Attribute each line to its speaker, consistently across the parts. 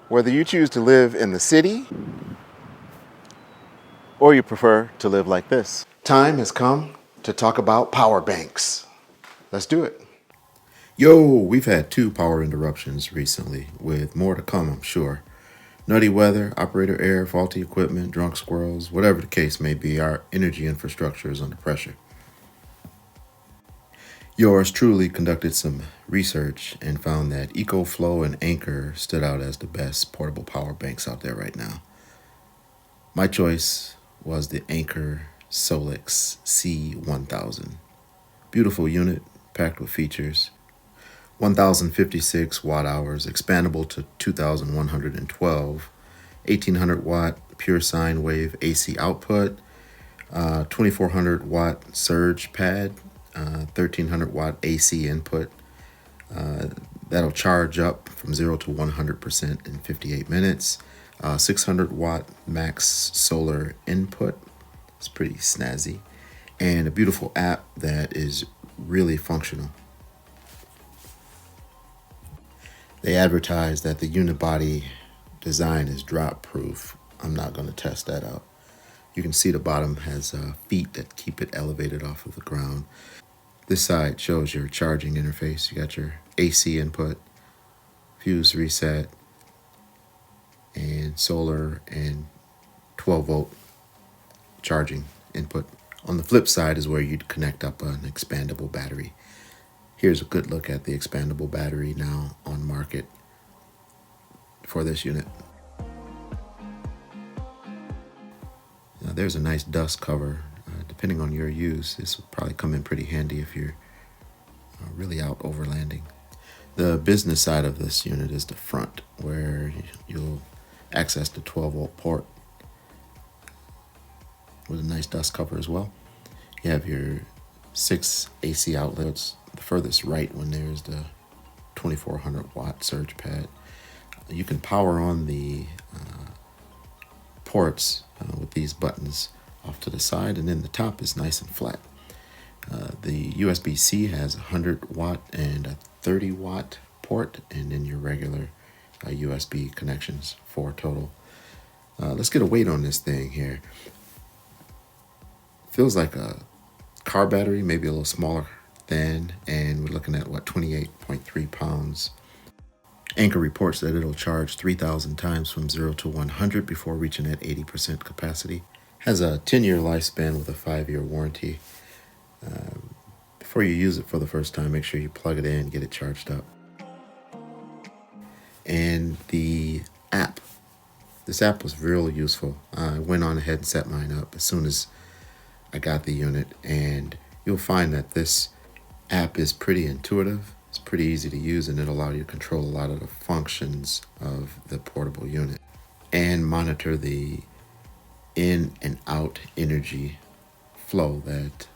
Speaker 1: Whether you choose to live in the city or you prefer to live like this, time has come to talk about power banks. Let's do it. Yo, we've had 2 power interruptions recently, with more to come, I'm sure. Nutty weather, operator error, faulty equipment, drunk squirrels, whatever the case may be, our energy infrastructure is under pressure. Yours truly conducted some research and found that EcoFlow and Anker stood out as the best portable power banks out there right now. My choice was the Anker Solix C1000. Beautiful unit, packed with features. 1056 watt hours, expandable to 2112, 1800 watt pure sine wave AC output, 2400 watt surge pad, 1300 watt AC input. That'll charge up from 0 to 100% in 58 minutes. 600 watt max solar input. It's pretty snazzy. And a beautiful app that is really functional. They advertise that the unibody design is drop proof. I'm not going to test that out. You can see the bottom has feet that keep it elevated off of the ground. This side shows your charging interface. You got your AC input, fuse reset, and solar and 12 volt charging input. On the flip side is where you'd connect up an expandable battery. Here's a good look at the expandable battery now on market for this unit. Now there's a nice dust cover. Depending on your use, this will probably come in pretty handy if you're really out overlanding. The business side of this unit is the front, where you'll access the 12 volt port with a nice dust cover as well. You have your 6 AC outlets. The furthest right one there is the 2400 watt surge pad. You can power on the ports with these buttons off to the side, and then the top is nice and flat. The USB-C has a 100 watt and a 30 watt port, and then your regular USB connections, 4 total. Let's get a weight on this thing here. Feels like a car battery, maybe a little smaller than, and we're looking at 28.3 pounds. Anker reports that it'll charge 3,000 times from 0 to 100 before reaching at 80% capacity. Has a 10-year lifespan with a 5-year warranty. Before you use it for the first time, make sure you plug it in and get it charged up. And the app. This app was really useful. I went on ahead and set mine up as soon as I got the unit, and you'll find that this app is pretty intuitive. It's pretty easy to use, and it'll allow you to control a lot of the functions of the portable unit and monitor the in and out energy flow that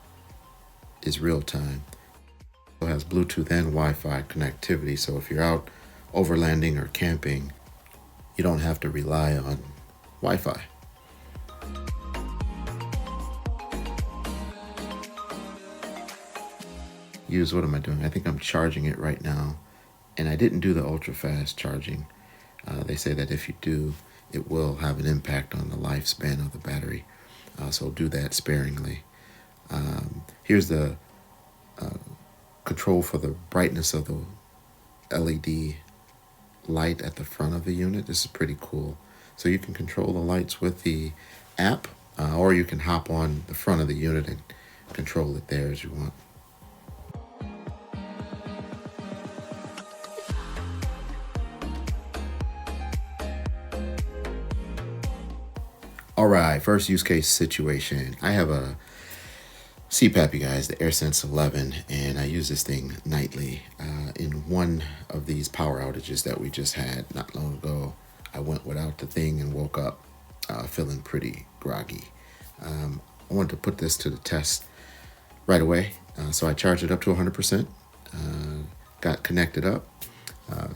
Speaker 1: is real time. It has Bluetooth and Wi-Fi connectivity, so if you're out overlanding or camping, you don't have to rely on Wi-Fi. What am I doing? I think I'm charging it right now, and I didn't do the ultra fast charging. They say that if you do, it will have an impact on the lifespan of the battery, so do that sparingly. Here's the control for the brightness of the LED light at the front of the unit. This is pretty cool. So you can control the lights with the app, or you can hop on the front of the unit and control it there as you want. All right, first use case situation. I have a CPAP, you guys, the AirSense 11, and I use this thing nightly. In one of these power outages that we just had not long ago, I went without the thing and woke up feeling pretty groggy. I wanted to put this to the test right away, so I charged it up to 100%, got connected up,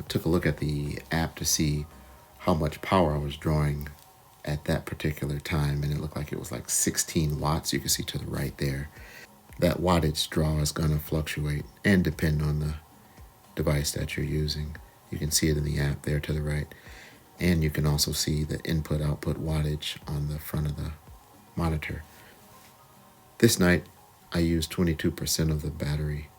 Speaker 1: took a look at the app to see how much power I was drawing at that particular time, and it looked like it was like 16 watts. You can see to the right there. That wattage draw is going to fluctuate and depend on the device that you're using. You can see it in the app there to the right. And you can also see the input output wattage on the front of the monitor. This night, I used 22% of the battery.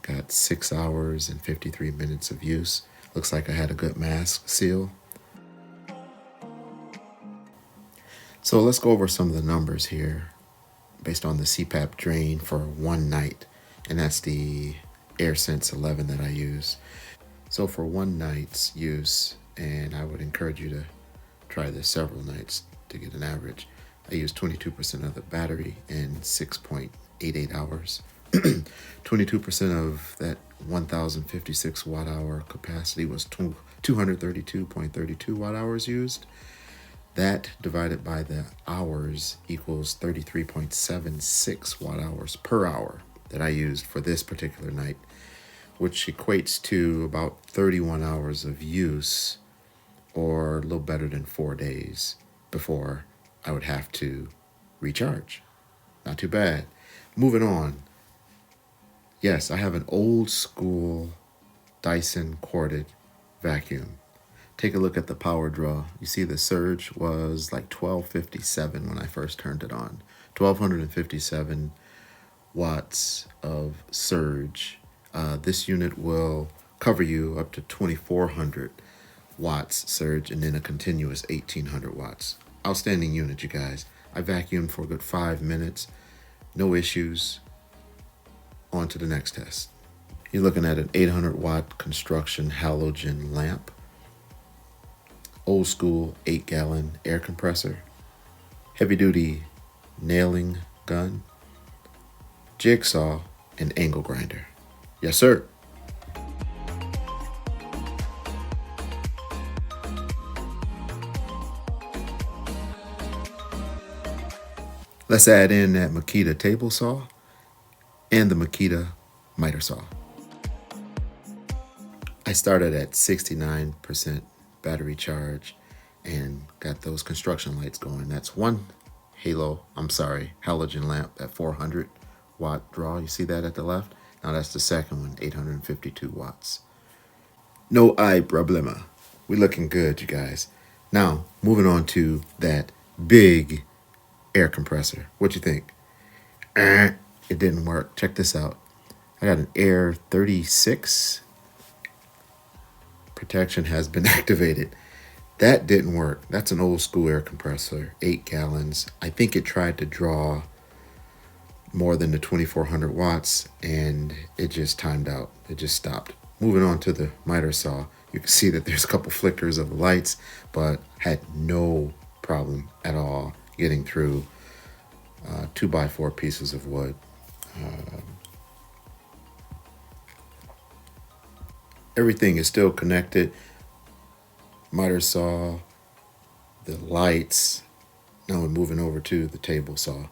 Speaker 1: Got 6 hours and 53 minutes of use. Looks like I had a good mask seal. So let's go over some of the numbers here based on the CPAP drain for one night. And that's the AirSense 11 that I use. So for one night's use, and I would encourage you to try this several nights to get an average, I used 22% of the battery in 6.88 hours. 22% of that 1056 watt hour capacity was 232.32 watt hours used. That divided by the hours equals 33.76 watt hours per hour that I used for this particular night, which equates to about 31 hours of use, or a little better than 4 days before I would have to recharge. Not too bad. Moving on. Yes, I have an old school Dyson corded vacuum. Take a look at the power draw. You see the surge was like 1257 when I first turned it on. 1257 watts of surge. This unit will cover you up to 2400 watts surge and then a continuous 1800 watts. Outstanding unit, you guys. I vacuumed for a good 5 minutes. No issues. On to the next test. You're looking at an 800 watt construction halogen lamp. Old school 8-gallon air compressor. Heavy duty nailing gun. Jigsaw and angle grinder. Yes, sir. Let's add in that Makita table saw and the Makita miter saw. I started at 69% battery charge and got those construction lights going. That's one halogen lamp at 400 watt draw. You see that at the left? Now that's the second one, 852 watts. No hay problema. We're looking good, you guys. Now, moving on to that big air compressor. What you think? It didn't work. Check this out. I got an Air 36. Protection has been activated. That didn't work. That's an old school air compressor, 8 gallons. I think it tried to draw more than the 2400 watts and it just timed out. It just stopped. Moving on to the miter saw, you can see that there's a couple flickers of the lights, but had no problem at all getting through 2x4 pieces of wood. Everything is still connected. Miter saw, the lights. Now we're moving over to the table saw.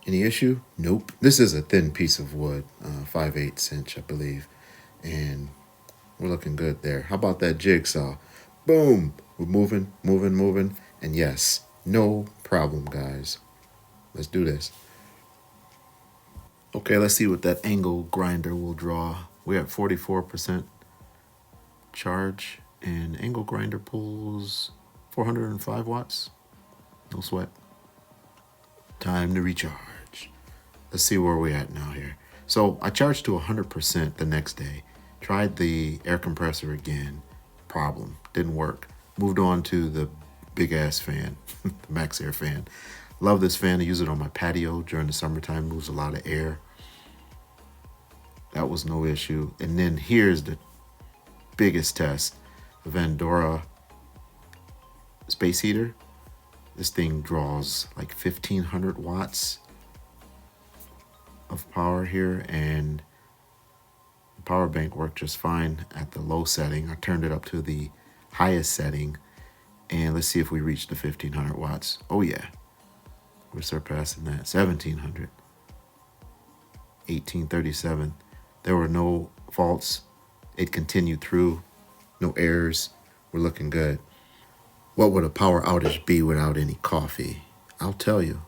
Speaker 1: Any issue? Nope. This is a thin piece of wood, 5/8 inch, I believe. And we're looking good there. How about that jigsaw? Boom! We're moving. And yes, no problem, guys. Let's do this. Okay, let's see what that angle grinder will draw. We're at 44% charge, and angle grinder pulls 405 watts. No sweat. Time to recharge. Let's see where we're at now here. So I charged to 100% the next day. Tried the air compressor again. Problem. Didn't work. Moved on to the big ass fan, the Max Air fan. Love this fan. I use it on my patio during the summertime. Moves a lot of air. That was no issue. And then here's the biggest test. The Vandora space heater. This thing draws like 1500 watts of power here, and the power bank worked just fine at the low setting. I turned it up to the highest setting, and let's see if we reach the 1500 watts. Oh yeah, we're surpassing that. 1700, 1837. There were no faults. It continued through, no errors. We're looking good. What would a power outage be without any coffee? I'll tell you.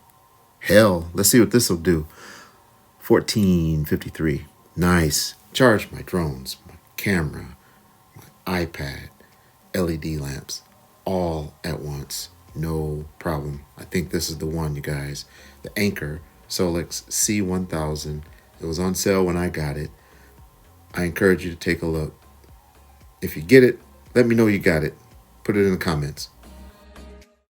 Speaker 1: Hell, let's see what this will do. 1453. Nice. Charge my drones, my camera, my iPad, LED lamps all at once. No problem. I think this is the one, you guys. The Anker Solix C1000. It was on sale when I got it. I encourage you to take a look. If you get it, let me know you got it. Put it in the comments.